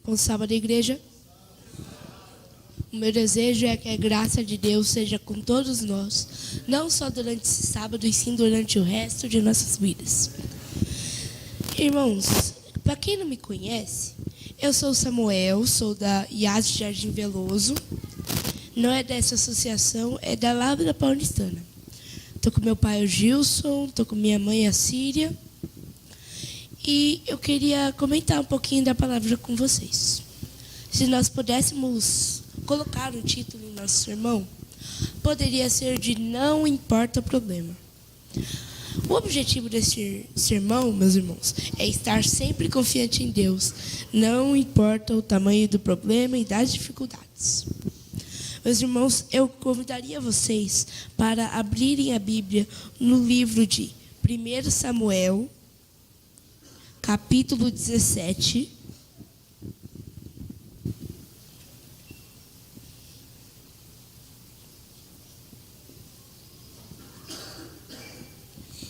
Bom sábado, igreja. O meu desejo é que a graça de Deus seja com todos nós, não só durante esse sábado, e sim durante o resto de nossas vidas. Irmãos, para quem não me conhece, eu sou o Samuel, sou da IAS de Jardim Veloso. Não é dessa associação, é da Lábrea Paulistana. Estou com meu pai, o Gilson, estou com minha mãe, a Síria. E eu queria comentar um pouquinho da palavra com vocês. Se nós pudéssemos colocar um título em nosso sermão, poderia ser de Não Importa o Problema. O objetivo desse sermão, meus irmãos, é estar sempre confiante em Deus. Não importa o tamanho do problema e das dificuldades. Meus irmãos, eu convidaria vocês para abrirem a Bíblia no livro de 1 Samuel, capítulo 17.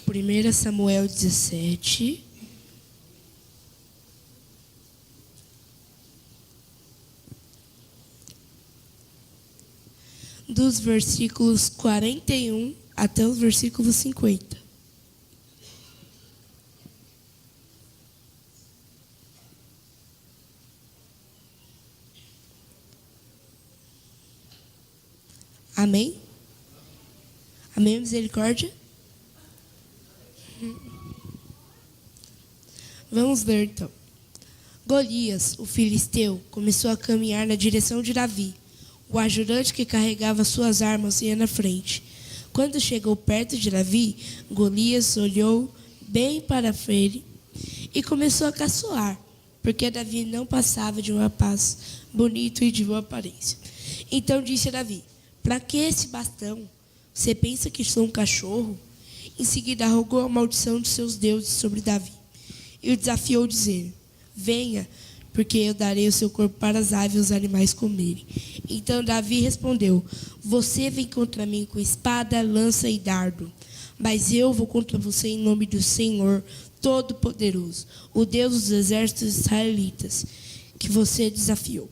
Primeira Samuel 17. Dos versículos 41 até os versículos 50. Amém? Amém, misericórdia? Vamos ler então. Golias, o filisteu, começou a caminhar na direção de Davi. O ajudante que carregava suas armas ia na frente. Quando chegou perto de Davi, Golias olhou bem para ele e começou a caçoar, porque Davi não passava de um rapaz bonito e de boa aparência. Então disse a Davi: "Para que esse bastão? Você pensa que sou um cachorro?" Em seguida rogou a maldição de seus deuses sobre Davi e o desafiou, dizendo: "Venha, porque eu darei o seu corpo para as aves e os animais comerem." Então Davi respondeu: "Você vem contra mim com espada, lança e dardo, mas eu vou contra você em nome do Senhor Todo-Poderoso, o Deus dos exércitos israelitas, que você desafiou.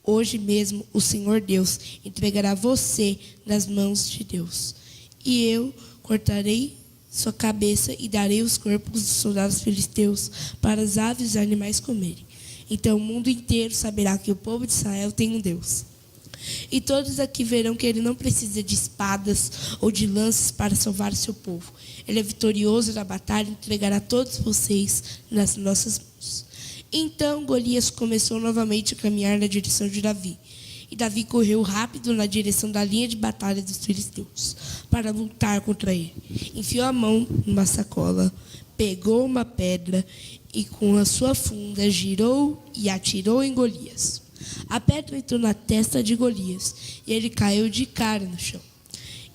Hoje mesmo o Senhor Deus entregará você nas mãos de Deus, e eu cortarei sua cabeça e darei os corpos dos soldados filisteus para as aves e os animais comerem. Então o mundo inteiro saberá que o povo de Israel tem um Deus. E todos aqui verão que ele não precisa de espadas ou de lanças para salvar o seu povo. Ele é vitorioso na batalha e entregará todos vocês nas nossas mãos." Então Golias começou novamente a caminhar na direção de Davi. E Davi correu rápido na direção da linha de batalha dos filisteus para lutar contra ele. Enfiou a mão numa sacola, pegou uma pedra e com a sua funda girou e atirou em Golias. A pedra entrou na testa de Golias e ele caiu de cara no chão.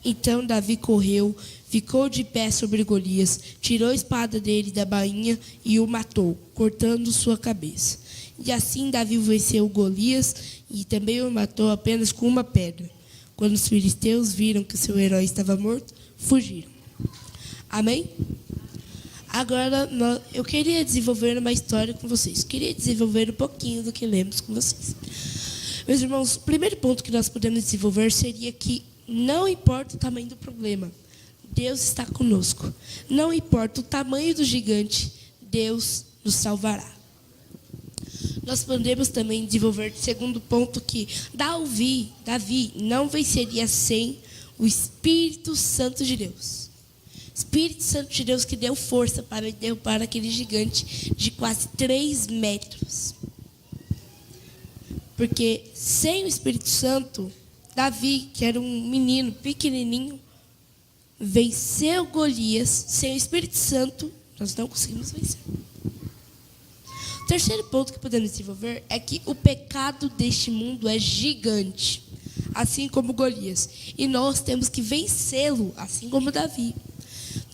Então Davi correu, ficou de pé sobre Golias, tirou a espada dele da bainha e o matou, cortando sua cabeça. E assim Davi venceu Golias e também o matou apenas com uma pedra. Quando os filisteus viram que seu herói estava morto, fugiram. Amém? Agora eu queria desenvolver uma história com vocês. Queria desenvolver um pouquinho do que lemos com vocês. Meus irmãos, o primeiro ponto que nós podemos desenvolver seria que não importa o tamanho do problema, Deus está conosco. Não importa o tamanho do gigante, Deus nos salvará. Nós podemos também desenvolver o segundo ponto que Davi não venceria sem o Espírito Santo de Deus. Espírito Santo de Deus que deu força para derrubar aquele gigante de quase 3 metros. Porque sem o Espírito Santo, Davi, que era um menino pequenininho, venceu Golias. Sem o Espírito Santo, nós não conseguimos vencer. O terceiro ponto que podemos desenvolver é que o pecado deste mundo é gigante, assim como Golias. E nós temos que vencê-lo, assim como Davi.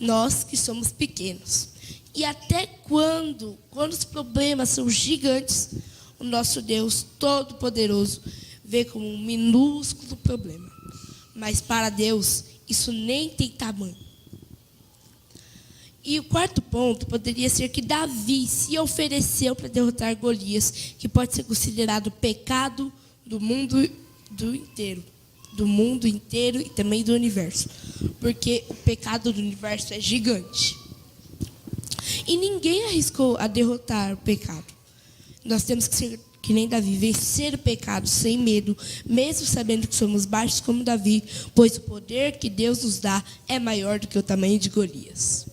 Nós que somos pequenos. E até quando os problemas são gigantes, o nosso Deus Todo-Poderoso vê como um minúsculo problema. Mas para Deus, isso nem tem tamanho. E o quarto ponto poderia ser que Davi se ofereceu para derrotar Golias, que pode ser considerado pecado do mundo inteiro e também do universo, porque o pecado do universo é gigante. E ninguém arriscou a derrotar o pecado. Nós temos que ser que nem Davi, vencer o pecado sem medo, mesmo sabendo que somos baixos como Davi, pois o poder que Deus nos dá é maior do que o tamanho de Golias.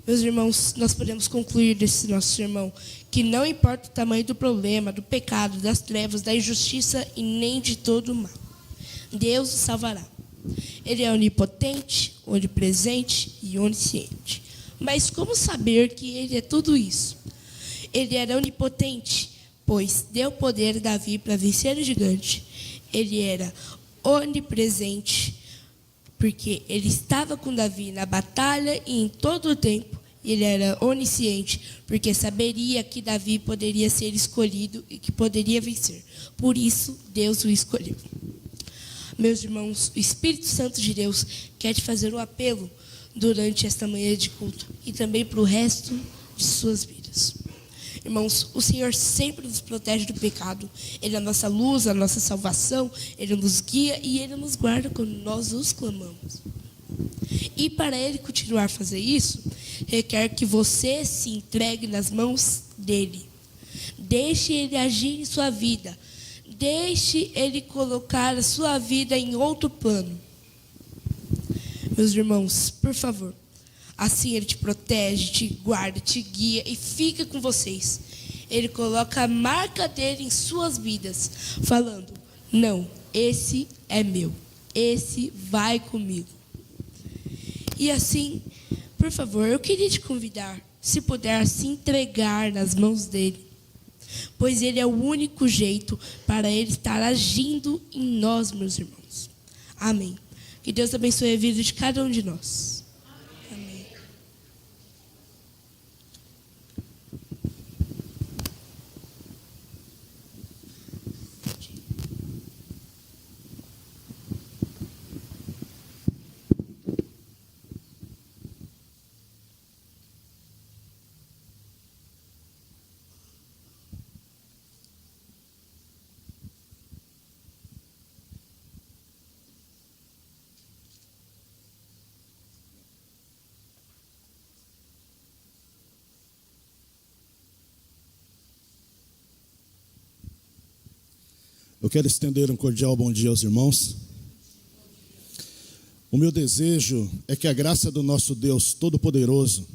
Meus irmãos, nós podemos concluir desse nosso sermão que não importa o tamanho do problema, do pecado, das trevas, da injustiça e nem de todo o mal, Deus o salvará. Ele é onipotente, onipresente e onisciente. Mas como saber que ele é tudo isso? Ele era onipotente, pois deu poder a Davi para vencer o gigante. Ele era onipresente, porque ele estava com Davi na batalha e em todo o tempo. Ele era onisciente, porque saberia que Davi poderia ser escolhido e que poderia vencer. Por isso, Deus o escolheu. Meus irmãos, o Espírito Santo de Deus quer te fazer um apelo durante esta manhã de culto e também para o resto de suas vidas. Irmãos, o Senhor sempre nos protege do pecado. Ele é a nossa luz, a nossa salvação. Ele nos guia e Ele nos guarda quando nós os clamamos. E para Ele continuar a fazer isso, requer que você se entregue nas mãos dEle. Deixe Ele agir em sua vida. Deixe Ele colocar a sua vida em outro plano. Meus irmãos, por favor, assim Ele te protege, te guarda, te guia e fica com vocês. Ele coloca a marca dEle em suas vidas, falando: não, esse é meu, esse vai comigo. E assim, por favor, eu queria te convidar, se puder, a se entregar nas mãos dEle, pois Ele é o único jeito para Ele estar agindo em nós, meus irmãos. Amém. Que Deus abençoe a vida de cada um de nós. Amém. Eu quero estender um cordial bom dia aos irmãos. O meu desejo é que a graça do nosso Deus Todo-Poderoso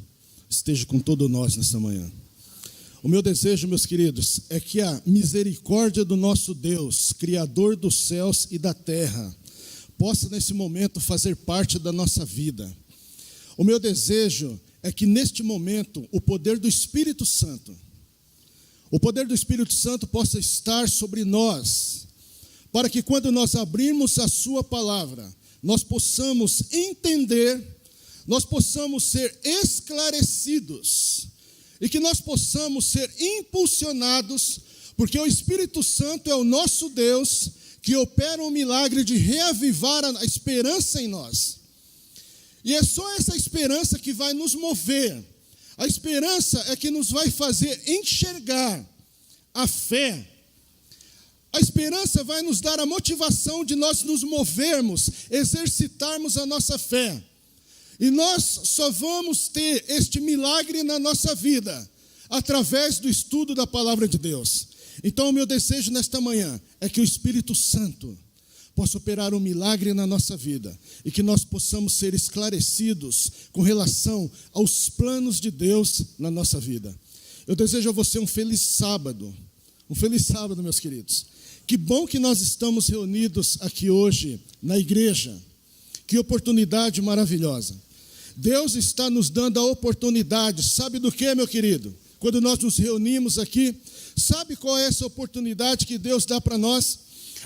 esteja com todos nós nesta manhã. O meu desejo, meus queridos, é que a misericórdia do nosso Deus, Criador dos céus e da terra, possa nesse momento fazer parte da nossa vida. O meu desejo é que neste momento o poder do Espírito Santo possa estar sobre nós, para que quando nós abrirmos a sua palavra, nós possamos entender, nós possamos ser esclarecidos, e que nós possamos ser impulsionados, porque o Espírito Santo é o nosso Deus, que opera um milagre de reavivar a esperança em nós. E é só essa esperança que vai nos mover. A esperança é que nos vai fazer enxergar a fé. A esperança vai nos dar a motivação de nós nos movermos, exercitarmos a nossa fé. E nós só vamos ter este milagre na nossa vida através do estudo da palavra de Deus. Então, o meu desejo nesta manhã é que o Espírito Santo possa operar um milagre na nossa vida e que nós possamos ser esclarecidos com relação aos planos de Deus na nossa vida. Eu desejo a você um feliz sábado, meus queridos. Que bom que nós estamos reunidos aqui hoje na igreja. Que oportunidade maravilhosa. Deus está nos dando a oportunidade, sabe do que, meu querido? Quando nós nos reunimos aqui, sabe qual é essa oportunidade que Deus dá para nós?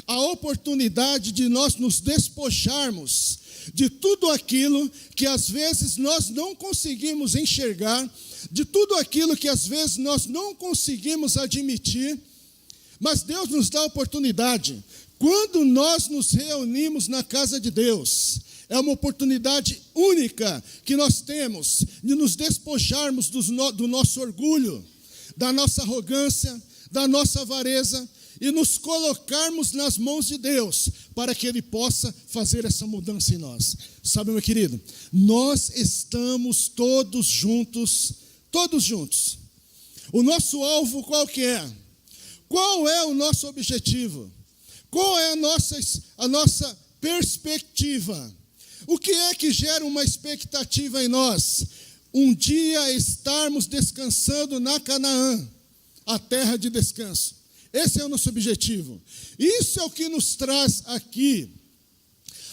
A oportunidade de nós nos despojarmos de tudo aquilo que às vezes nós não conseguimos enxergar, de tudo aquilo que às vezes nós não conseguimos admitir, mas Deus nos dá a oportunidade. Quando nós nos reunimos na casa de Deus, É uma oportunidade única que nós temos de nos despojarmos do nosso orgulho, da nossa arrogância, da nossa avareza e nos colocarmos nas mãos de Deus para que Ele possa fazer essa mudança em nós. Sabe, meu querido, nós estamos todos juntos. O nosso alvo qual que é? Qual é o nosso objetivo? Qual é a nossa perspectiva? O que é que gera uma expectativa em nós? Um dia estarmos descansando na Canaã, a terra de descanso. Esse é o nosso objetivo. Isso é o que nos traz aqui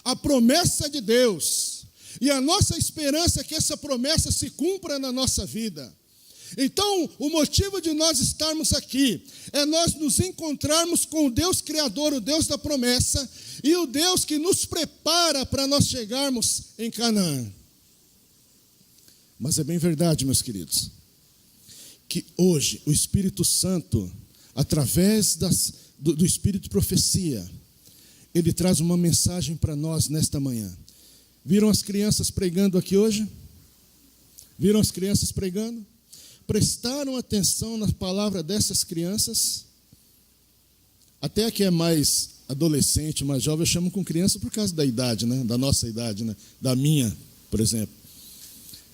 a promessa de Deus. E a nossa esperança é que essa promessa se cumpra na nossa vida. Então, o motivo de nós estarmos aqui é nós nos encontrarmos com o Deus Criador, o Deus da promessa, e o Deus que nos prepara para nós chegarmos em Canaã. Mas é bem verdade, meus queridos, que hoje o Espírito Santo, através do Espírito de profecia, ele traz uma mensagem para nós nesta manhã. Viram as crianças pregando aqui hoje? Viram as crianças pregando? Prestaram atenção na palavra dessas crianças? Até que é mais adolescente, mais jovem, eu chamo com criança por causa da idade, né? Da nossa idade, né? Da minha, por exemplo.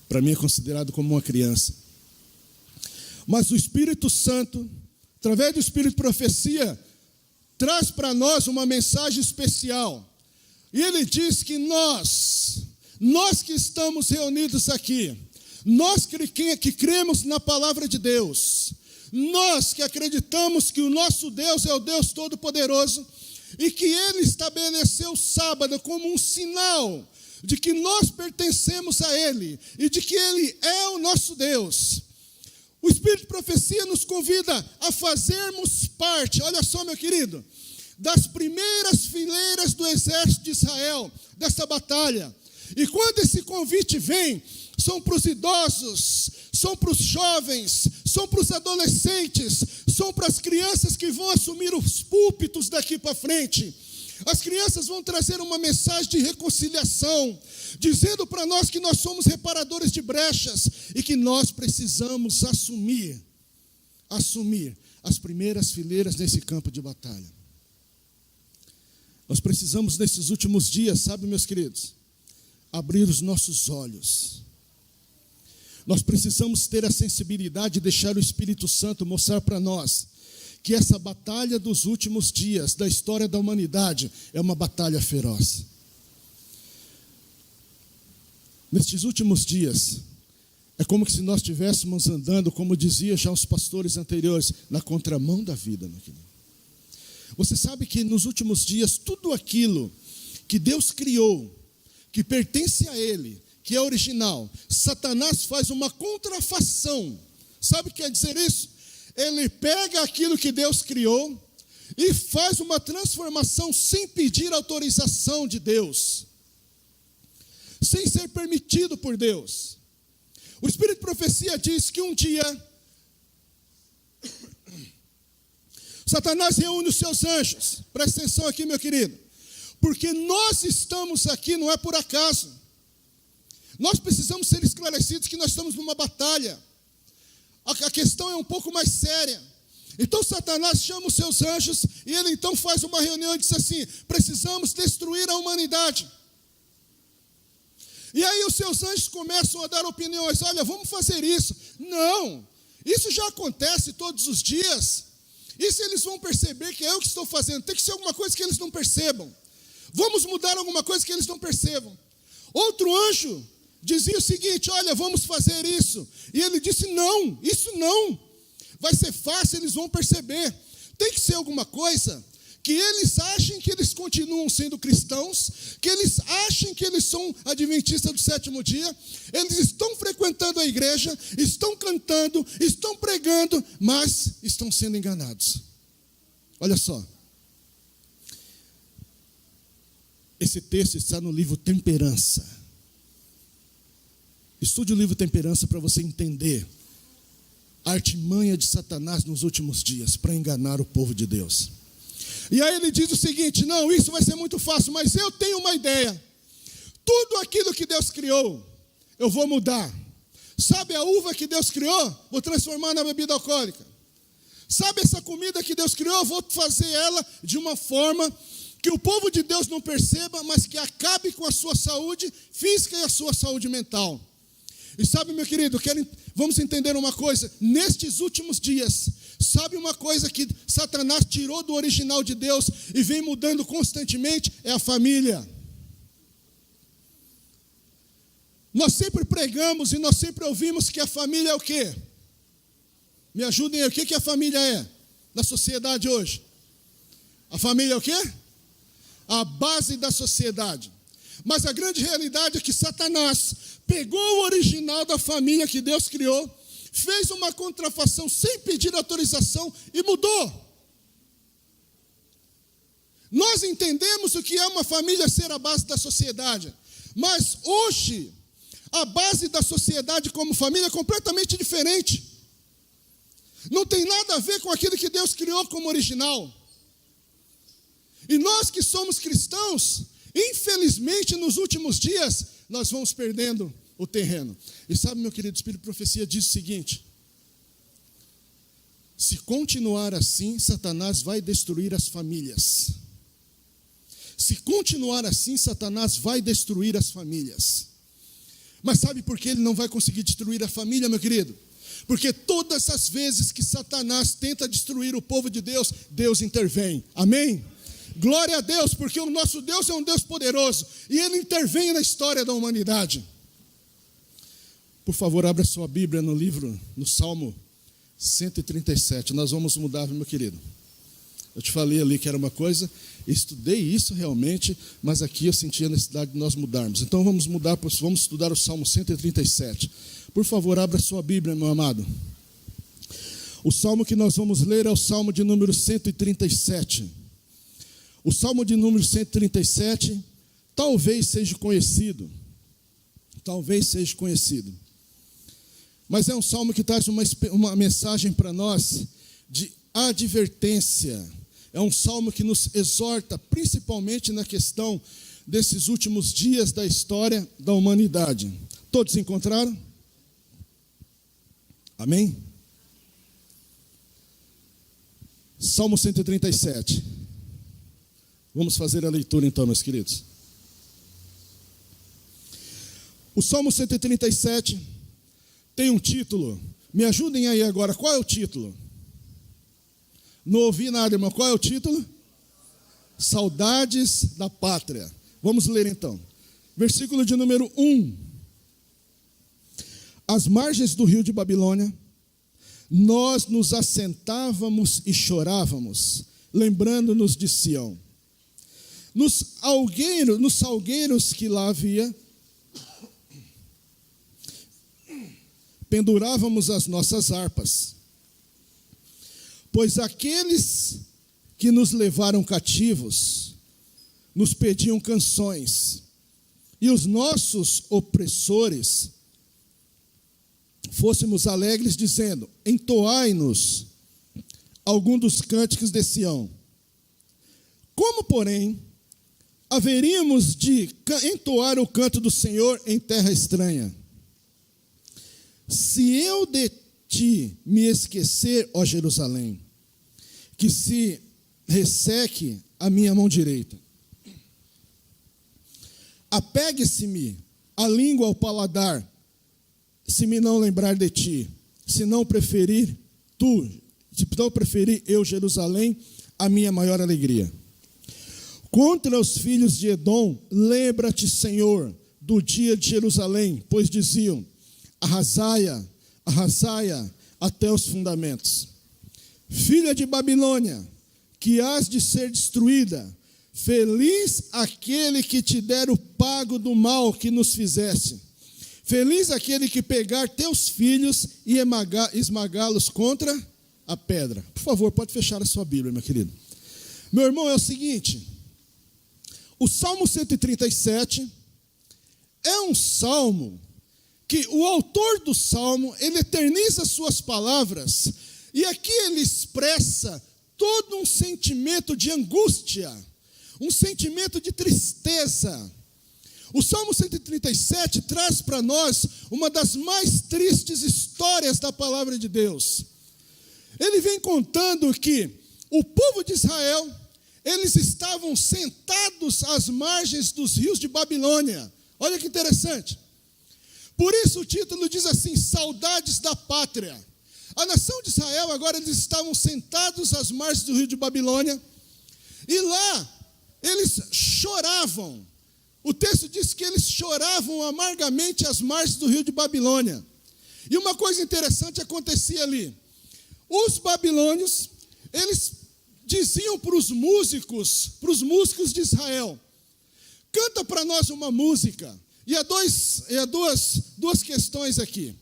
Para mim é considerado como uma criança. Mas o Espírito Santo, através do Espírito de profecia, traz para nós uma mensagem especial. E ele diz que nós que estamos reunidos aqui, nós que cremos na palavra de Deus, nós que acreditamos que o nosso Deus é o Deus Todo-Poderoso e que Ele estabeleceu o sábado como um sinal de que nós pertencemos a Ele e de que Ele é o nosso Deus. O Espírito de profecia nos convida a fazermos parte, olha só, meu querido, das primeiras fileiras do exército de Israel, dessa batalha. E quando esse convite vem, são para os idosos, são para os jovens, são para os adolescentes, são para as crianças que vão assumir os púlpitos daqui para frente. As crianças vão trazer uma mensagem de reconciliação, dizendo para nós que nós somos reparadores de brechas e que nós precisamos assumir as primeiras fileiras nesse campo de batalha. Nós precisamos nesses últimos dias, sabe, meus queridos, abrir os nossos olhos. Nós precisamos ter a sensibilidade de deixar o Espírito Santo mostrar para nós que essa batalha dos últimos dias da história da humanidade é uma batalha feroz. Nestes últimos dias, é como se nós estivéssemos andando, como diziam já os pastores anteriores, na contramão da vida, meu querido. Você sabe que nos últimos dias, tudo aquilo que Deus criou, que pertence a Ele, que é original, Satanás faz uma contrafação. Sabe o que quer dizer isso? Ele pega aquilo que Deus criou e faz uma transformação sem pedir autorização de Deus, sem ser permitido por Deus. O Espírito de profecia diz que um dia Satanás reúne os seus anjos. Presta atenção aqui, meu querido, porque nós estamos aqui não é por acaso. Nós precisamos ser esclarecidos que nós estamos numa batalha. A questão é um pouco mais séria. Então Satanás chama os seus anjos e ele então faz uma reunião e diz assim: precisamos destruir a humanidade. E aí os seus anjos começam a dar opiniões: olha, vamos fazer isso. Não, isso já acontece todos os dias. Isso eles vão perceber que é eu que estou fazendo. Tem que ser alguma coisa que eles não percebam. Vamos mudar alguma coisa que eles não percebam. Outro anjo dizia o seguinte: olha, vamos fazer isso. E ele disse: não, isso não. Vai ser fácil, eles vão perceber. Tem que ser alguma coisa que eles achem que eles continuam sendo cristãos, que eles achem que eles são adventistas do sétimo dia, eles estão frequentando a igreja, estão cantando, estão pregando, mas estão sendo enganados. Olha só. Esse texto está no livro Temperança. Estude o livro Temperança para você entender a artimanha de Satanás nos últimos dias para enganar o povo de Deus. E aí ele diz o seguinte: não, isso vai ser muito fácil, mas eu tenho uma ideia. tudo aquilo que Deus criou, eu vou mudar. Sabe a uva que Deus criou? Vou transformar na bebida alcoólica. Sabe essa comida que Deus criou? Eu vou fazer ela de uma forma que o povo de Deus não perceba, mas que acabe com a sua saúde física e a sua saúde mental. E sabe, meu querido, vamos entender uma coisa. Nestes últimos dias, sabe uma coisa que Satanás tirou do original de Deus e vem mudando constantemente? É a família. Nós sempre pregamos e nós sempre ouvimos que a família é o quê? Me ajudem aí, o que a família é na sociedade hoje? A família é o quê? A base da sociedade. Mas a grande realidade é que Satanás pegou o original da família que Deus criou, fez uma contrafação sem pedir autorização e mudou. Nós entendemos o que é uma família ser a base da sociedade, mas hoje a base da sociedade como família é completamente diferente. Não tem nada a ver com aquilo que Deus criou como original. E nós que somos cristãos, infelizmente nos últimos dias, nós vamos perdendo o terreno. E sabe, meu querido, o Espírito de Profecia diz o seguinte: se continuar assim, Satanás vai destruir as famílias. Se continuar assim, Satanás vai destruir as famílias. Mas sabe por que ele não vai conseguir destruir a família, meu querido? Porque todas as vezes que Satanás tenta destruir o povo de Deus, Deus intervém. Amém? Glória a Deus, porque o nosso Deus é um Deus poderoso e Ele intervém na história da humanidade. Por favor, abra sua Bíblia no Salmo 137. Nós vamos mudar, meu querido. Eu te falei ali que era uma coisa, estudei isso realmente, mas aqui eu senti a necessidade de nós mudarmos. Então vamos estudar o Salmo 137. Por favor, abra sua Bíblia, meu amado. O salmo que nós vamos ler é o Salmo de número 137. O Salmo de número 137 talvez seja conhecido. Mas é um salmo que traz uma mensagem para nós de advertência. É um salmo que nos exorta, principalmente na questão desses últimos dias da história da humanidade. Todos encontraram? Amém? Salmo 137. Vamos fazer a leitura então, meus queridos. O Salmo 137 tem um título. Me ajudem aí agora, qual é o título? Não ouvi nada, irmão. Qual é o título? Saudades da Pátria. Vamos ler então. Versículo de número 1. Às margens do rio de Babilônia, nós nos assentávamos e chorávamos, lembrando-nos de Sião. Nos salgueiros que lá havia, pendurávamos as nossas harpas. Pois aqueles que nos levaram cativos nos pediam canções, e os nossos opressores fôssemos alegres, dizendo: entoai-nos algum dos cânticos de Sião. Como, porém, haveríamos de entoar o canto do Senhor em terra estranha? Se eu de ti me esquecer, ó Jerusalém, que se resseque a minha mão direita. Apegue-se-me a língua ao paladar, se me não lembrar de ti, se não preferir eu, Jerusalém, a minha maior alegria. Contra os filhos de Edom, lembra-te, Senhor, do dia de Jerusalém, pois diziam: arrasaia até os fundamentos. Filha de Babilônia, que hás de ser destruída, feliz aquele que te der o pago do mal que nos fizeste. Feliz aquele que pegar teus filhos e esmagá-los contra a pedra. Por favor, pode fechar a sua Bíblia, meu querido. Meu irmão, é o seguinte: o Salmo 137 é um salmo que o autor do salmo, ele eterniza suas palavras, e aqui ele expressa todo um sentimento de angústia, um sentimento de tristeza, O Salmo 137 traz para nós uma das mais tristes histórias da palavra de Deus. Ele vem contando que o povo de Israel, eles estavam sentados às margens dos rios de Babilônia. Olha que interessante. Por isso o título diz assim: Saudades da Pátria. A nação de Israel, agora eles estavam sentados às margens do rio de Babilônia, e lá eles choravam. O texto diz que eles choravam amargamente às margens do rio de Babilônia. E uma coisa interessante acontecia ali. Os babilônios, eles diziam para os músicos de Israel: canta para nós uma música. E há duas questões aqui.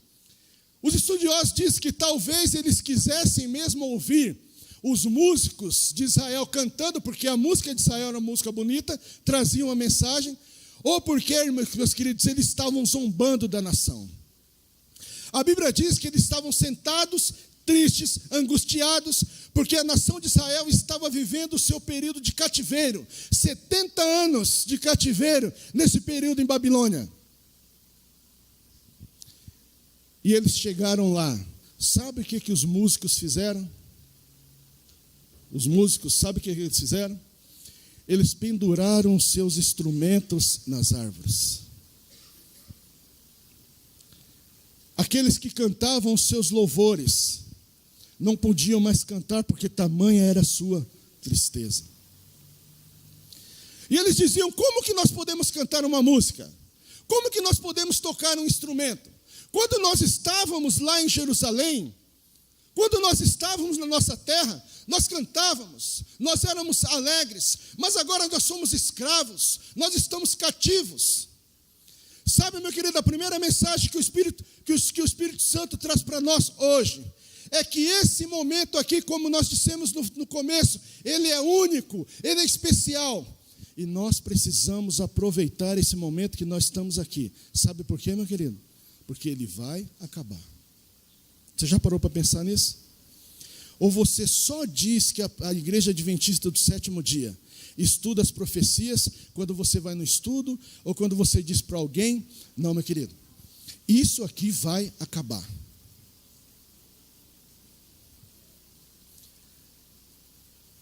Os estudiosos dizem que talvez eles quisessem mesmo ouvir os músicos de Israel cantando, porque a música de Israel era uma música bonita, trazia uma mensagem, ou porque, meus queridos, eles estavam zombando da nação. A Bíblia diz que eles estavam sentados, tristes, angustiados, porque a nação de Israel estava vivendo o seu período de cativeiro, 70 anos de cativeiro nesse período em Babilônia. E eles chegaram lá. Sabe o que os músicos fizeram? Os músicos, sabe o que eles fizeram? Eles penduraram os seus instrumentos nas árvores. Aqueles que cantavam os seus louvores não podiam mais cantar, porque tamanha era a sua tristeza. E eles diziam: como que nós podemos cantar uma música? Como que nós podemos tocar um instrumento? Quando nós estávamos lá em Jerusalém, quando nós estávamos na nossa terra, nós cantávamos, nós éramos alegres, mas agora nós somos escravos, nós estamos cativos. Sabe, meu querido, a primeira mensagem que o Espírito Santo traz para nós hoje é que esse momento aqui, como nós dissemos no começo, ele é único, ele é especial. E nós precisamos aproveitar esse momento que nós estamos aqui. Sabe por quê, meu querido? Porque ele vai acabar. Você já parou para pensar nisso? Ou você só diz que a Igreja Adventista do Sétimo Dia estuda as profecias quando você vai no estudo, ou quando você diz para alguém: não, meu querido, isso aqui vai acabar.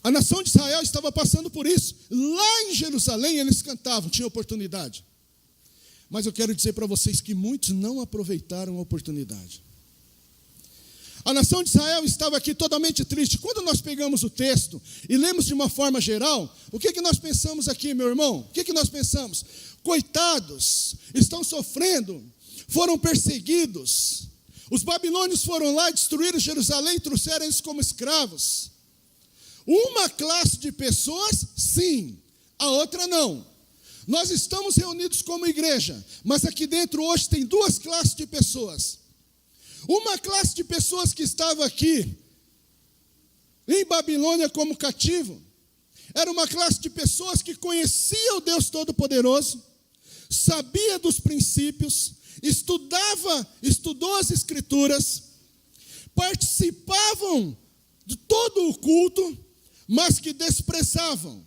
A nação de Israel estava passando por isso. Lá em Jerusalém eles cantavam, tinha oportunidade. Mas eu quero dizer para vocês que muitos não aproveitaram a oportunidade. A nação de Israel estava aqui totalmente triste. Quando nós pegamos o texto e lemos de uma forma geral, o que nós pensamos aqui, meu irmão? O que nós pensamos? Coitados, estão sofrendo, foram perseguidos. Os babilônios foram lá, destruíram Jerusalém e trouxeram eles como escravos. Uma classe de pessoas, sim, a outra não. Nós estamos reunidos como igreja, mas aqui dentro hoje tem duas classes de pessoas. Uma classe de pessoas que estava aqui em Babilônia como cativo, era uma classe de pessoas que conhecia o Deus Todo-Poderoso, sabia dos princípios, estudou as Escrituras, participavam de todo o culto, mas que desprezavam.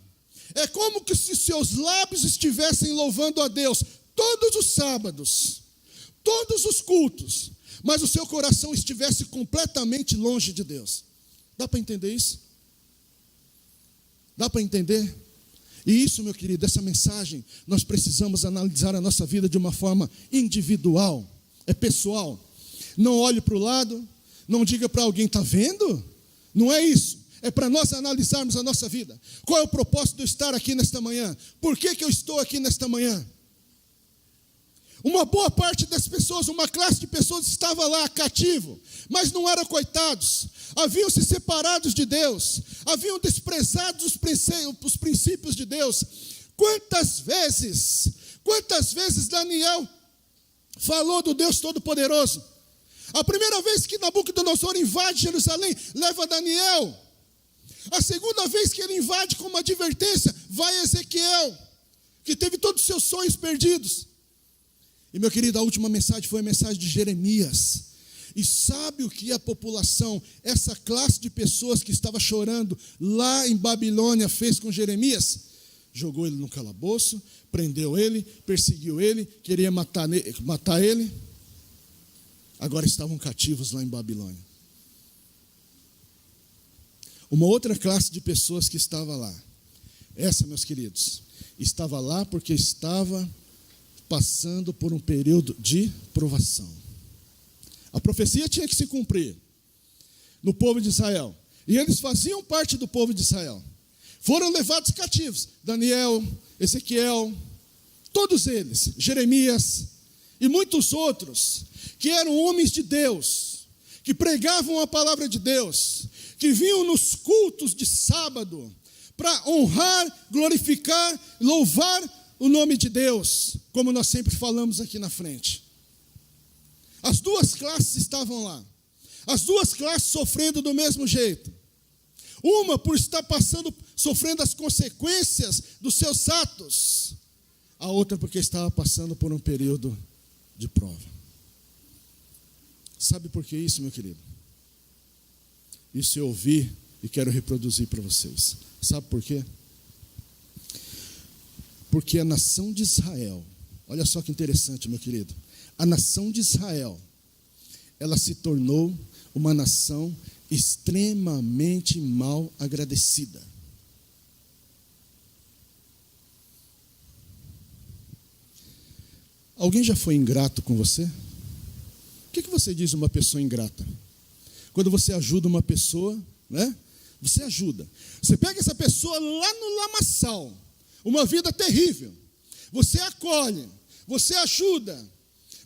É como que se seus lábios estivessem louvando a Deus todos os sábados, todos os cultos, mas o seu coração estivesse completamente longe de Deus. Dá para entender isso? Dá para entender? E isso, meu querido, essa mensagem, nós precisamos analisar a nossa vida de uma forma individual, é pessoal. Não olhe para o lado, não diga para alguém: está vendo? Não é isso. É para nós analisarmos a nossa vida. Qual é o propósito de eu estar aqui nesta manhã? Por que eu estou aqui nesta manhã? Uma boa parte das pessoas, uma classe de pessoas estava lá cativo, mas não eram coitados, haviam se separados de Deus, haviam desprezado os princípios de Deus. Quantas vezes Daniel falou do Deus Todo-Poderoso? A primeira vez que Nabucodonosor invade Jerusalém, leva Daniel. A segunda vez que ele invade, como advertência, vai Ezequiel, que teve todos os seus sonhos perdidos. E, meu querido, a última mensagem foi a mensagem de Jeremias. E sabe o que a população, essa classe de pessoas que estava chorando lá em Babilônia, fez com Jeremias? jogou ele no calabouço, prendeu ele, perseguiu ele, queria matar ele. Agora estavam cativos lá em Babilônia. Uma outra classe de pessoas que estava lá. Essa, meus queridos, estava lá porque estava passando por um período de provação. A profecia tinha que se cumprir no povo de Israel. E eles faziam parte do povo de Israel. Foram levados cativos. Daniel, Ezequiel, todos eles, Jeremias e muitos outros, que eram homens de Deus, que pregavam a palavra de Deus, que vinham nos cultos de sábado para honrar, glorificar, louvar o nome de Deus, como nós sempre falamos aqui na frente. As duas classes estavam lá. As duas classes sofrendo do mesmo jeito. Uma por estar sofrendo as consequências dos seus atos. A outra porque estava passando por um período de prova. Sabe por que isso, meu querido? Isso eu ouvi e quero reproduzir para vocês. Sabe por quê? Porque a nação de Israel, olha só que interessante, meu querido. A nação de Israel, ela se tornou uma nação extremamente mal agradecida. Alguém já foi ingrato com você? O que você diz uma pessoa ingrata? Quando você ajuda uma pessoa, né? Você ajuda. Você pega essa pessoa lá no lamaçal, uma vida terrível. Você acolhe, você ajuda,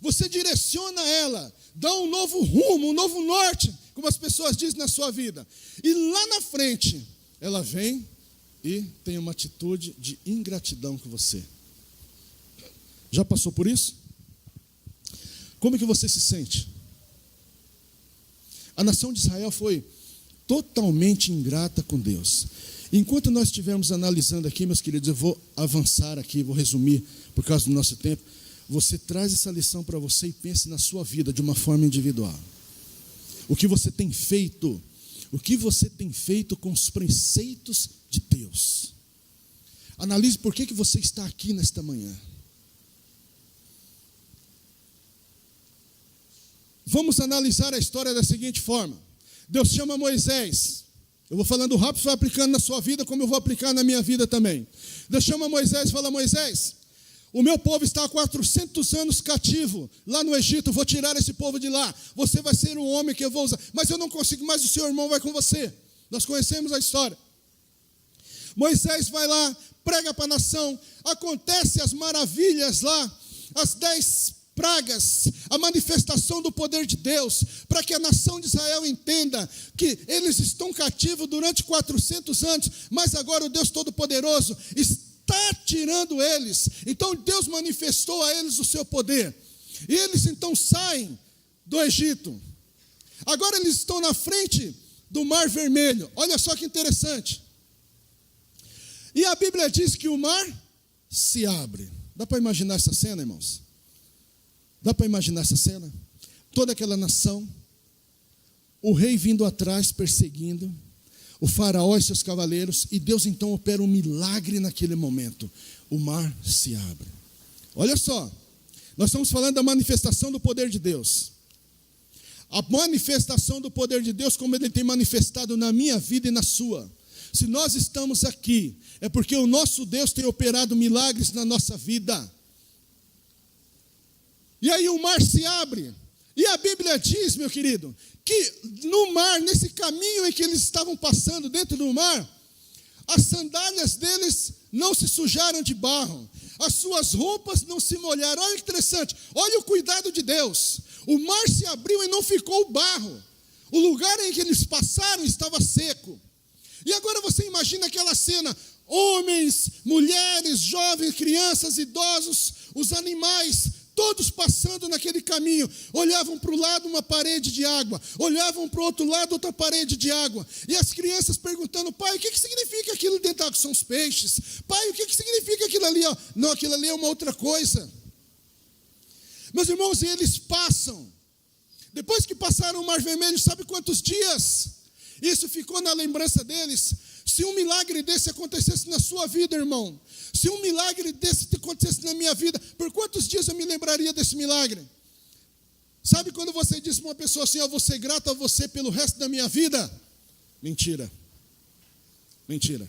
você direciona ela, dá um novo rumo, um novo norte, como as pessoas dizem na sua vida. E lá na frente, ela vem e tem uma atitude de ingratidão com você. Já passou por isso? Como é que você se sente? A nação de Israel foi totalmente ingrata com Deus. Enquanto nós estivermos analisando aqui, meus queridos, eu vou avançar aqui, vou resumir por causa do nosso tempo. Você traz essa lição para você e pense na sua vida de uma forma individual. O que você tem feito? O que você tem feito com os preceitos de Deus? Analise por que você está aqui nesta manhã. Vamos analisar a história da seguinte forma. Deus chama Moisés. Eu vou falando rápido, você vai aplicando na sua vida, como eu vou aplicar na minha vida também. Deus chama Moisés e fala: Moisés, o meu povo está há 400 anos cativo lá no Egito, vou tirar esse povo de lá. Você vai ser o homem que eu vou usar. Mas eu não consigo, mas o seu irmão vai com você. Nós conhecemos a história. Moisés vai lá, prega para a nação, acontece as maravilhas lá, as 10 pragas, a manifestação do poder de Deus, para que a nação de Israel entenda que eles estão cativos durante 400 anos, mas agora o Deus Todo-Poderoso está tirando eles. Então Deus manifestou a eles o seu poder, e eles então saem do Egito. Agora eles estão na frente do Mar Vermelho. Olha só que interessante. E a Bíblia diz que o mar se abre. Dá para imaginar essa cena, irmãos? Dá para imaginar essa cena? Toda aquela nação, o rei vindo atrás, perseguindo, o faraó e seus cavaleiros, e Deus então opera um milagre naquele momento. O mar se abre. Olha só, nós estamos falando da manifestação do poder de Deus. A manifestação do poder de Deus, como Ele tem manifestado na minha vida e na sua. Se nós estamos aqui, é porque o nosso Deus tem operado milagres na nossa vida. E aí o mar se abre. E a Bíblia diz, meu querido, que no mar, nesse caminho em que eles estavam passando dentro do mar, as sandálias deles não se sujaram de barro, as suas roupas não se molharam. Olha que interessante, olha o cuidado de Deus. O mar se abriu e não ficou barro. O lugar em que eles passaram estava seco. E agora você imagina aquela cena: homens, mulheres, jovens, crianças, idosos, os animais, todos passando naquele caminho, olhavam para o lado uma parede de água, olhavam para o outro lado outra parede de água, e as crianças perguntando: pai, o que significa aquilo dentro da água? São os peixes. Pai, o que significa aquilo ali? Não, aquilo ali é uma outra coisa. Meus irmãos, e eles passam, depois que passaram o Mar Vermelho, sabe quantos dias? Isso ficou na lembrança deles, Se um milagre desse acontecesse na sua vida, irmão, se um milagre desse acontecesse na minha vida, por quantos dias eu me lembraria desse milagre? Sabe quando você diz para uma pessoa assim, eu vou ser grato a você pelo resto da minha vida? Mentira. Mentira.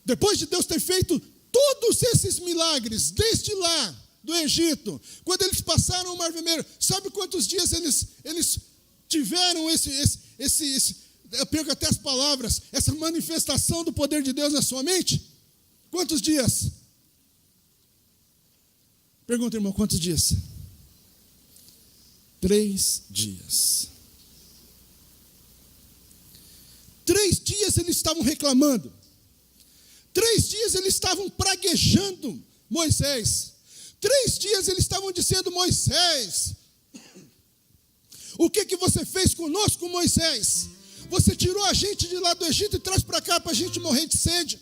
Depois de Deus ter feito todos esses milagres, desde lá do Egito, quando eles passaram o Mar Vermelho, sabe quantos dias eles tiveram eu perco até as palavras, essa manifestação do poder de Deus na sua mente? Quantos dias? Pergunta, irmão, quantos dias? 3 dias. 3 dias eles estavam reclamando. 3 dias eles estavam praguejando Moisés. 3 dias eles estavam dizendo, Moisés, o que você fez conosco, Moisés? Você tirou a gente de lá do Egito e traz para cá para a gente morrer de sede.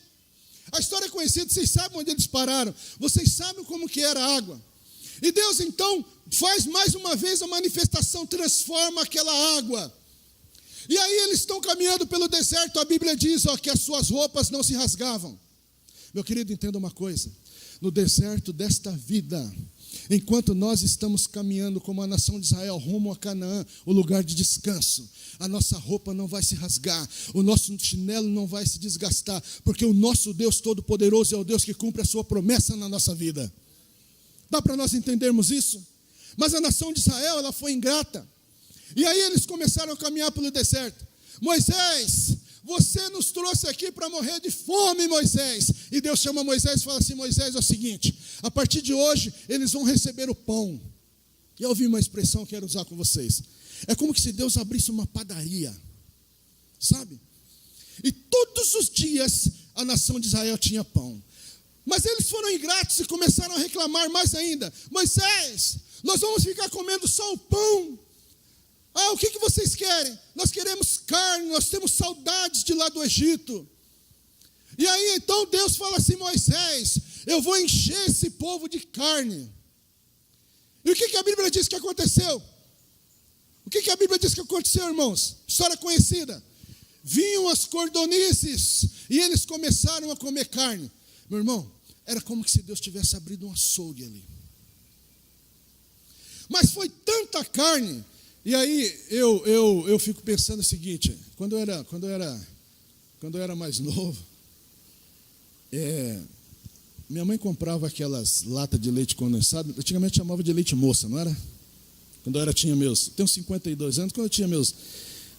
A história é conhecida, vocês sabem onde eles pararam. Vocês sabem como que era a água. E Deus então faz mais uma vez a manifestação, transforma aquela água. E aí eles estão caminhando pelo deserto, a Bíblia diz que as suas roupas não se rasgavam. Meu querido, entenda uma coisa. No deserto desta vida, enquanto nós estamos caminhando como a nação de Israel rumo a Canaã, o lugar de descanso, a nossa roupa não vai se rasgar, o nosso chinelo não vai se desgastar, porque o nosso Deus Todo-Poderoso é o Deus que cumpre a sua promessa na nossa vida. Dá para nós entendermos isso? Mas a nação de Israel, ela foi ingrata. E aí eles começaram a caminhar pelo deserto. Moisés, você nos trouxe aqui para morrer de fome, Moisés. E Deus chama Moisés e fala assim, Moisés, é o seguinte, a partir de hoje eles vão receber o pão. E eu ouvi uma expressão que quero usar com vocês. É como que se Deus abrisse uma padaria, sabe? E todos os dias a nação de Israel tinha pão. Mas eles foram ingratos e começaram a reclamar mais ainda. Moisés, nós vamos ficar comendo só o pão. O que vocês querem? Nós queremos carne, nós temos saudades de lá do Egito. E aí então Deus fala assim, Moisés, eu vou encher esse povo de carne. E o que a Bíblia diz que aconteceu? O que a Bíblia diz que aconteceu, irmãos? História conhecida. Vinham as cordonices e eles começaram a comer carne. Meu irmão, era como se Deus tivesse abrido um açougue ali. Mas foi tanta carne. E aí eu fico pensando o seguinte, quando eu era mais novo, minha mãe comprava aquelas latas de leite condensado, antigamente chamava de leite moça, não era? Quando eu tenho 52 anos, quando eu tinha meus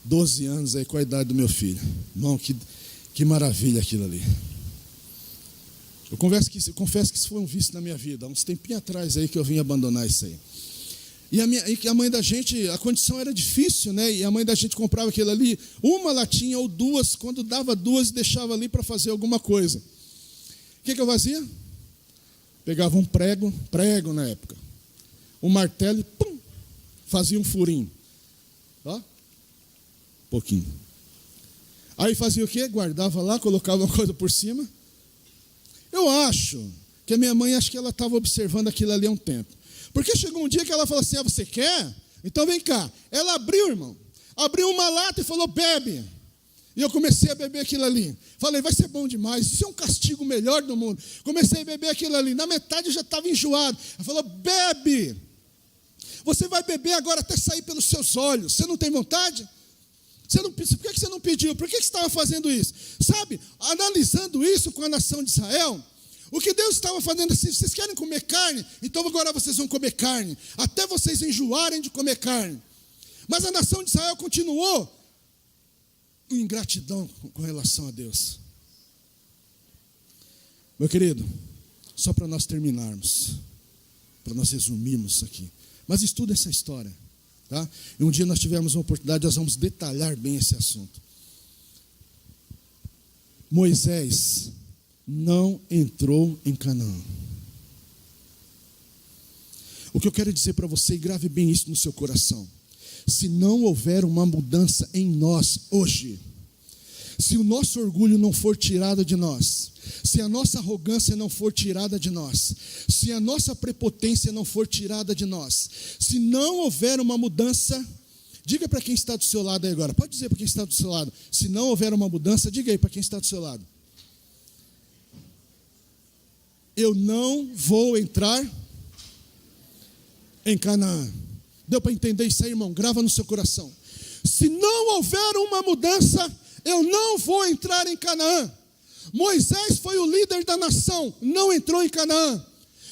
12 anos aí com a idade do meu filho. Irmão, que maravilha aquilo ali. Eu confesso que isso foi um vício na minha vida, há uns tempinhos atrás aí que eu vim abandonar isso aí. E a mãe da gente, a condição era difícil, né? E a mãe da gente comprava aquilo ali, uma latinha ou 2, quando dava 2, deixava ali para fazer alguma coisa. O que eu fazia? Pegava um prego na época, um martelo e pum, fazia um furinho. Pouquinho. Aí fazia o quê? Guardava lá, colocava uma coisa por cima. Eu acho que a minha mãe, acho que ela estava observando aquilo ali há um tempo. Porque chegou um dia que ela falou assim, você quer? Então vem cá. Ela abriu, irmão. Abriu uma lata e falou, bebe. E eu comecei a beber aquilo ali. Falei, vai ser bom demais. Isso é um castigo melhor do mundo. Comecei a beber aquilo ali. Na metade eu já estava enjoado. Ela falou, bebe. Você vai beber agora até sair pelos seus olhos. Você não tem vontade? Por que você não pediu? Por que você estava fazendo isso? Sabe, analisando isso com a nação de Israel, o que Deus estava fazendo assim, vocês querem comer carne? Então agora vocês vão comer carne, até vocês enjoarem de comer carne. Mas a nação de Israel continuou em ingratidão com relação a Deus. Meu querido, só para nós terminarmos, para nós resumirmos isso aqui, mas estuda essa história, tá? E um dia nós tivermos uma oportunidade, nós vamos detalhar bem esse assunto. Moisés não entrou em Canaã. O que eu quero dizer para você, e grave bem isso no seu coração, se não houver uma mudança em nós hoje, se o nosso orgulho não for tirado de nós, se a nossa arrogância não for tirada de nós, se a nossa prepotência não for tirada de nós, se não houver uma mudança, Diga para quem está do seu lado aí agora. Pode dizer para quem está do seu lado. Se não houver uma mudança, diga aí para quem está do seu lado. Eu não vou entrar em Canaã. Deu para entender isso aí, irmão? Grava no seu coração. Se não houver uma mudança, eu não vou entrar em Canaã. Moisés foi o líder da nação, não entrou em Canaã.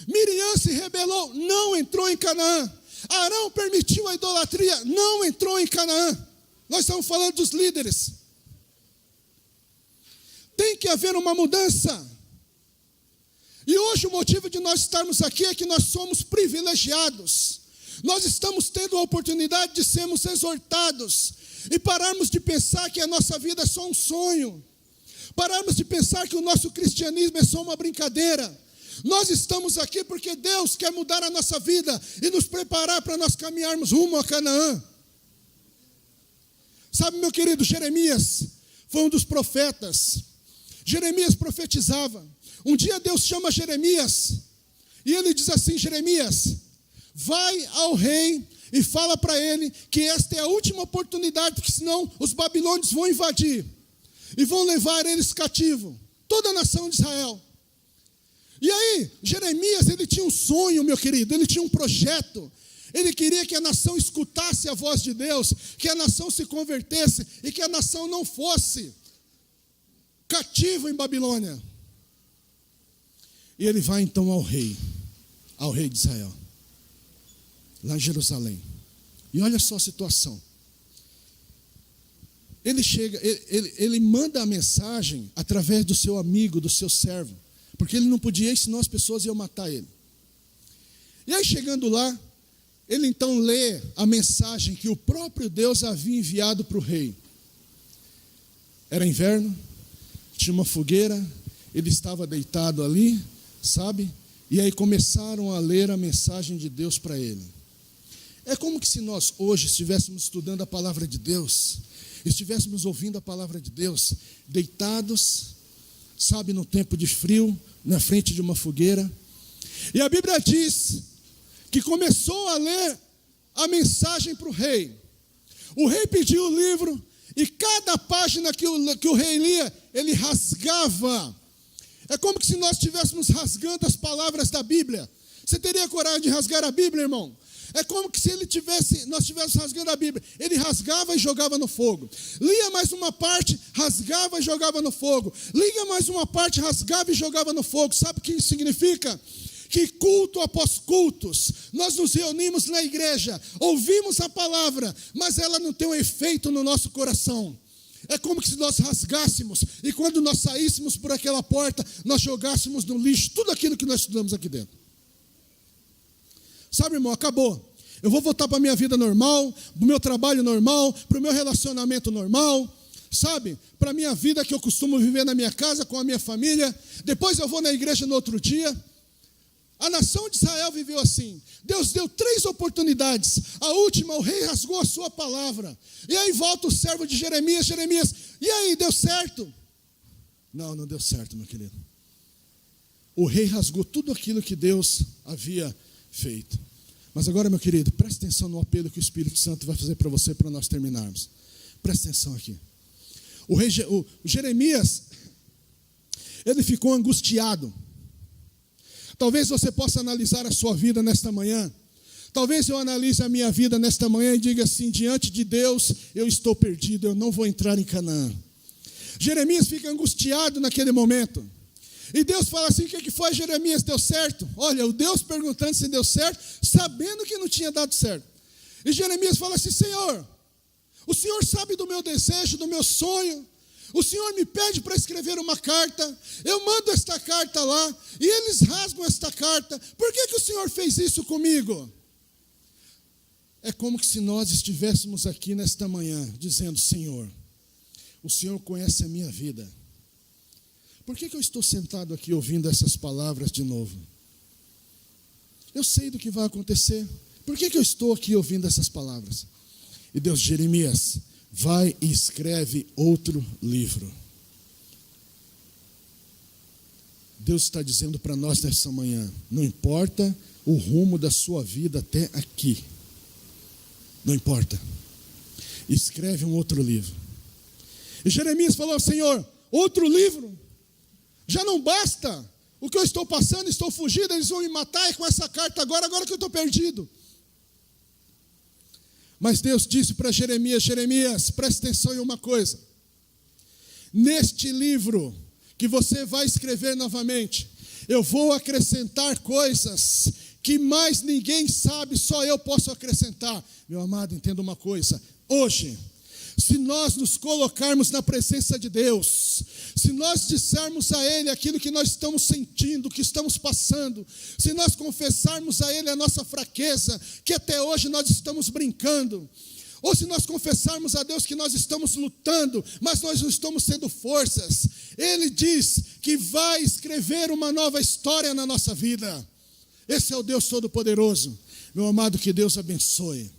Miriam se rebelou, não entrou em Canaã. Arão permitiu a idolatria, não entrou em Canaã. Nós estamos falando dos líderes. Tem que haver uma mudança. E hoje o motivo de nós estarmos aqui é que nós somos privilegiados. Nós estamos tendo a oportunidade de sermos exortados e pararmos de pensar que a nossa vida é só um sonho. Pararmos de pensar que o nosso cristianismo é só uma brincadeira. Nós estamos aqui porque Deus quer mudar a nossa vida e nos preparar para nós caminharmos rumo a Canaã. Sabe, meu querido, Jeremias foi um dos profetas. Jeremias profetizava. Um dia Deus chama Jeremias e ele diz assim: Jeremias, vai ao rei e fala para ele que esta é a última oportunidade, porque senão os babilônios vão invadir e vão levar eles cativo, toda a nação de Israel. E aí, Jeremias, ele tinha um sonho, meu querido, ele tinha um projeto. Ele queria que a nação escutasse a voz de Deus, que a nação se convertesse e que a nação não fosse cativo em Babilônia. E ele vai então ao rei de Israel, lá em Jerusalém. E olha só a situação. Ele chega, ele manda a mensagem através do seu amigo, do seu servo, porque ele não podia ir, senão as pessoas iam matar ele. E aí, chegando lá, ele então lê a mensagem que o próprio Deus havia enviado para o rei. Era inverno, tinha uma fogueira, ele estava deitado ali, sabe? E aí começaram a ler a mensagem de Deus para ele. É como que se nós hoje estivéssemos estudando a palavra de Deus, estivéssemos ouvindo a palavra de Deus, deitados, sabe, no tempo de frio, na frente de uma fogueira. E a Bíblia diz que começou a ler a mensagem para o rei. O rei pediu o livro e cada página que o rei lia, ele rasgava. É como que se nós estivéssemos rasgando as palavras da Bíblia. Você teria coragem de rasgar a Bíblia, irmão? É como que se nós estivéssemos rasgando a Bíblia. Ele rasgava e jogava no fogo. Lia mais uma parte, rasgava e jogava no fogo. Lia mais uma parte, rasgava e jogava no fogo. Sabe o que isso significa? Que culto após cultos, nós nos reunimos na igreja, ouvimos a palavra, mas ela não tem um efeito no nosso coração. É como se nós rasgássemos e quando nós saíssemos por aquela porta, nós jogássemos no lixo tudo aquilo que nós estudamos aqui dentro. Sabe, irmão, acabou. Eu vou voltar para a minha vida normal, para o meu trabalho normal, para o meu relacionamento normal, sabe? Para a minha vida que eu costumo viver na minha casa, com a minha família. Depois eu vou na igreja no outro dia. A nação de Israel viveu assim. Deus deu 3 oportunidades. A última, o rei rasgou a sua palavra. E aí volta o servo de Jeremias. Jeremias, e aí, deu certo? Não, não deu certo, meu querido. O rei rasgou tudo aquilo que Deus havia feito. Mas agora, meu querido, preste atenção no apelo que o Espírito Santo vai fazer para você, para nós terminarmos. Preste atenção aqui. O Jeremias, ele ficou angustiado. Talvez você possa analisar a sua vida nesta manhã. Talvez eu analise a minha vida nesta manhã e diga assim: diante de Deus eu estou perdido, eu não vou entrar em Canaã. Jeremias fica angustiado naquele momento. E Deus fala assim: o que foi, Jeremias? Deu certo? Olha, o Deus perguntando se deu certo, sabendo que não tinha dado certo. E Jeremias fala assim: Senhor, o Senhor sabe do meu desejo, do meu sonho. O Senhor me pede para escrever uma carta, eu mando esta carta lá, e eles rasgam esta carta. Por que o Senhor fez isso comigo? É como que se nós estivéssemos aqui nesta manhã, dizendo: Senhor, o Senhor conhece a minha vida. Por que eu estou sentado aqui ouvindo essas palavras de novo? Eu sei do que vai acontecer. Por que eu estou aqui ouvindo essas palavras? E Deus: Jeremias, vai e escreve outro livro. Deus está dizendo para nós nessa manhã: não importa o rumo da sua vida até aqui. Não importa. escreve um outro livro. E Jeremias falou: Senhor, outro livro? Já não basta o que eu estou passando, estou fugindo, eles vão me matar, e com essa carta agora que eu estou perdido. Mas Deus disse para Jeremias: Jeremias, presta atenção em uma coisa. Neste livro que você vai escrever novamente, eu vou acrescentar coisas que mais ninguém sabe, só eu posso acrescentar. Meu amado, entenda uma coisa. Hoje, se nós nos colocarmos na presença de Deus, se nós dissermos a Ele aquilo que nós estamos sentindo, que estamos passando, se nós confessarmos a Ele a nossa fraqueza, que até hoje nós estamos brincando, ou se nós confessarmos a Deus que nós estamos lutando, mas nós não estamos tendo forças, Ele diz que vai escrever uma nova história na nossa vida. Esse é o Deus Todo-Poderoso. Meu amado, que Deus abençoe,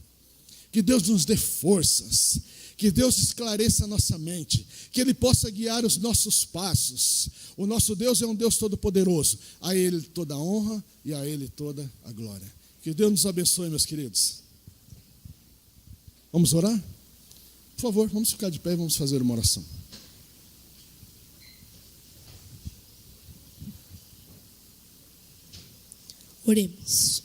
que Deus nos dê forças, que Deus esclareça a nossa mente, que Ele possa guiar os nossos passos. O nosso Deus é um Deus Todo-Poderoso. A Ele toda a honra e a Ele toda a glória. Que Deus nos abençoe, meus queridos. Vamos orar? Por favor, vamos ficar de pé e vamos fazer uma oração. Oremos.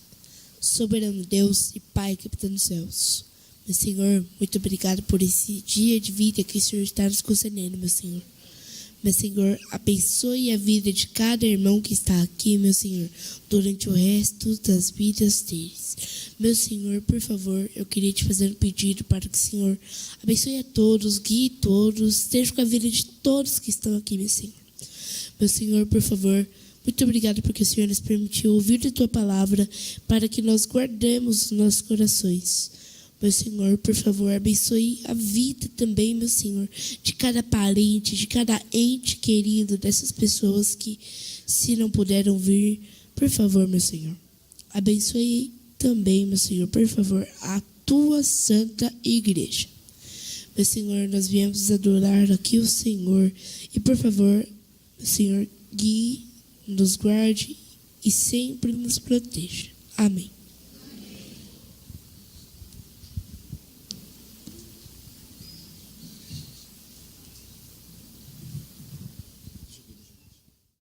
Soberano Deus e Pai que habita nos céus, meu Senhor, muito obrigado por esse dia de vida que o Senhor está nos concedendo, meu Senhor. Meu Senhor, abençoe a vida de cada irmão que está aqui, meu Senhor, durante o resto das vidas deles. Meu Senhor, por favor, eu queria te fazer um pedido para que o Senhor abençoe a todos, guie todos, esteja com a vida de todos que estão aqui, meu Senhor. Meu Senhor, por favor, muito obrigado porque o Senhor nos permitiu ouvir a Tua palavra para que nós guardemos os nossos corações. Meu Senhor, por favor, abençoe a vida também, meu Senhor, de cada parente, de cada ente querido dessas pessoas que, se não puderam vir, por favor, meu Senhor. Abençoe também, meu Senhor, por favor, a Tua Santa Igreja. Meu Senhor, nós viemos adorar aqui o Senhor e, por favor, meu Senhor, guie, nos guarde e sempre nos proteja. Amém.